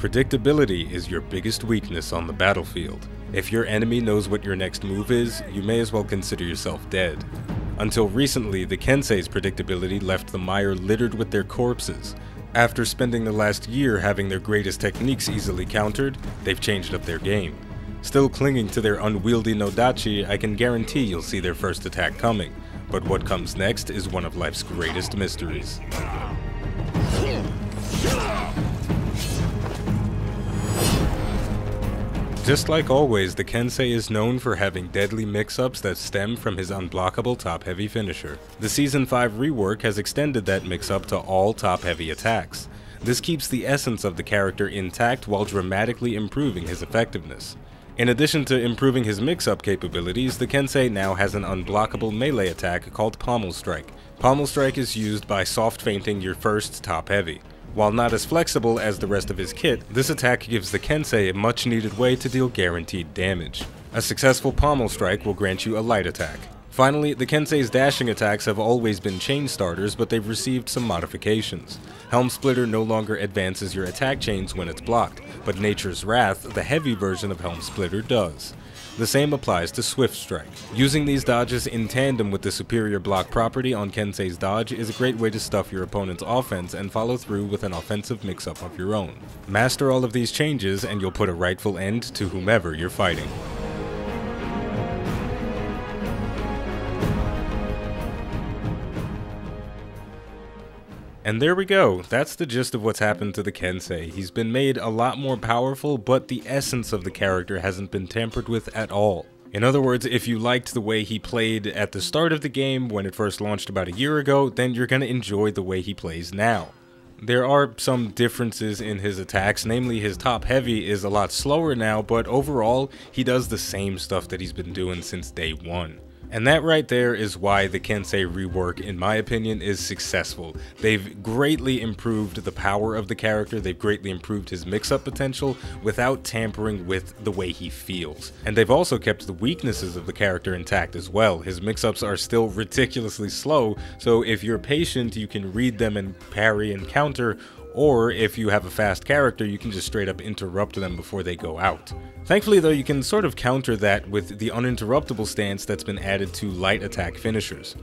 Predictability is your biggest weakness on the battlefield. If your enemy knows what your next move is, you may as well consider yourself dead. Until recently, the Kensei's predictability left the mire littered with their corpses. After spending the last year having their greatest techniques easily countered, they've changed up their game. Still clinging to their unwieldy nodachi, I can guarantee you'll see their first attack coming, but what comes next is one of life's greatest mysteries. Just like always, the Kensei is known for having deadly mix-ups that stem from his unblockable top-heavy finisher. The Season 5 rework has extended that mix-up to all top-heavy attacks. This keeps the essence of the character intact while dramatically improving his effectiveness. In addition to improving his mix-up capabilities, the Kensei now has an unblockable melee attack called Pommel Strike. Pommel Strike is used by soft feinting your first top-heavy. While not as flexible as the rest of his kit, this attack gives the Kensei a much needed way to deal guaranteed damage. A successful Pommel Strike will grant you a light attack. Finally, the Kensei's dashing attacks have always been chain starters, but they've received some modifications. Helm Splitter no longer advances your attack chains when it's blocked, but Nature's Wrath, the heavy version of Helm Splitter, does. The same applies to Swift Strike. Using these dodges in tandem with the superior block property on Kensei's dodge is a great way to stuff your opponent's offense and follow through with an offensive mix-up of your own. Master all of these changes and you'll put a rightful end to whomever you're fighting. And there we go, that's the gist of what's happened to the Kensei. He's been made a lot more powerful, but the essence of the character hasn't been tampered with at all. In other words, if you liked the way he played at the start of the game when it first launched about a year ago, then you're gonna enjoy the way he plays now. There are some differences in his attacks, namely his top heavy is a lot slower now, but overall, he does the same stuff that he's been doing since day one. And that right there is why the Kensei rework, in my opinion, is successful. They've greatly improved the power of the character, they've greatly improved his mix-up potential without tampering with the way he feels. And they've also kept the weaknesses of the character intact as well. His mix-ups are still ridiculously slow, so if you're patient, you can read them and parry and counter, or if you have a fast character, you can just straight up interrupt them before they go out. Thankfully though, you can sort of counter that with the uninterruptible stance that's been added to light attack finishers.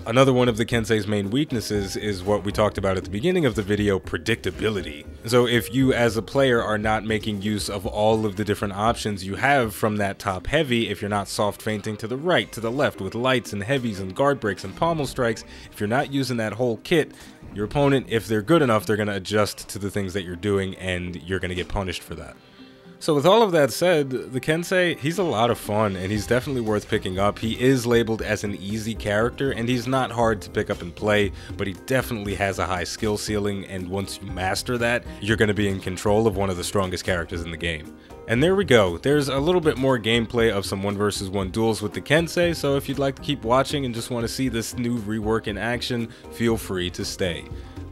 Another one of the Kensei's main weaknesses is what we talked about at the beginning of the video, predictability. So if you as a player are not making use of all of the different options you have from that top heavy, if you're not soft feinting to the right, to the left with lights and heavies and guard breaks and pommel strikes, if you're not using that whole kit, your opponent, if they're good enough, they're going to adjust to the things that you're doing and you're going to get punished for that. So with all of that said, the Kensei, he's a lot of fun and he's definitely worth picking up. He is labeled as an easy character and he's not hard to pick up and play, but he definitely has a high skill ceiling, and once you master that, you're going to be in control of one of the strongest characters in the game. And there we go, there's a little bit more gameplay of some 1 vs 1 duels with the Kensei, so if you'd like to keep watching and just want to see this new rework in action, feel free to stay.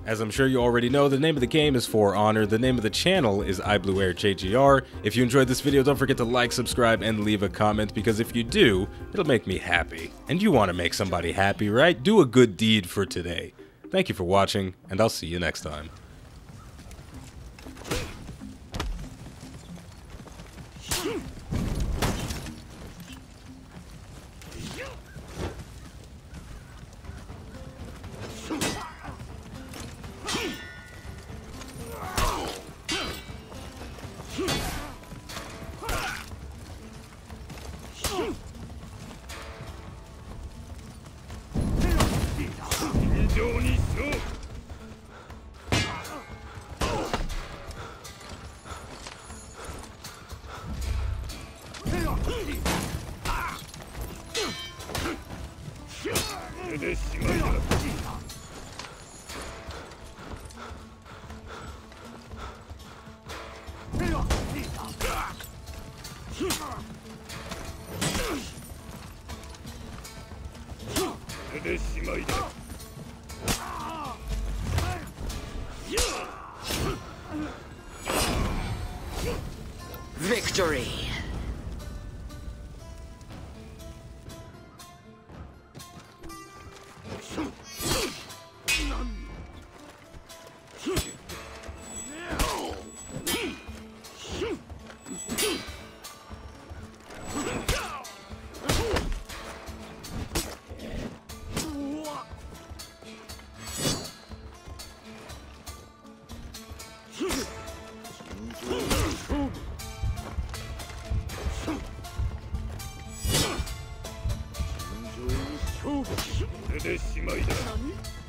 As I'm sure you already know, the name of the game is For Honor, the name of the channel is iBluairJgR. If you enjoyed this video, don't forget to like, subscribe, and leave a comment, because if you do, it'll make me happy. And you want to make somebody happy, right? Do a good deed for today. Thank you for watching, and I'll see you next time. Victory! でしまいだ。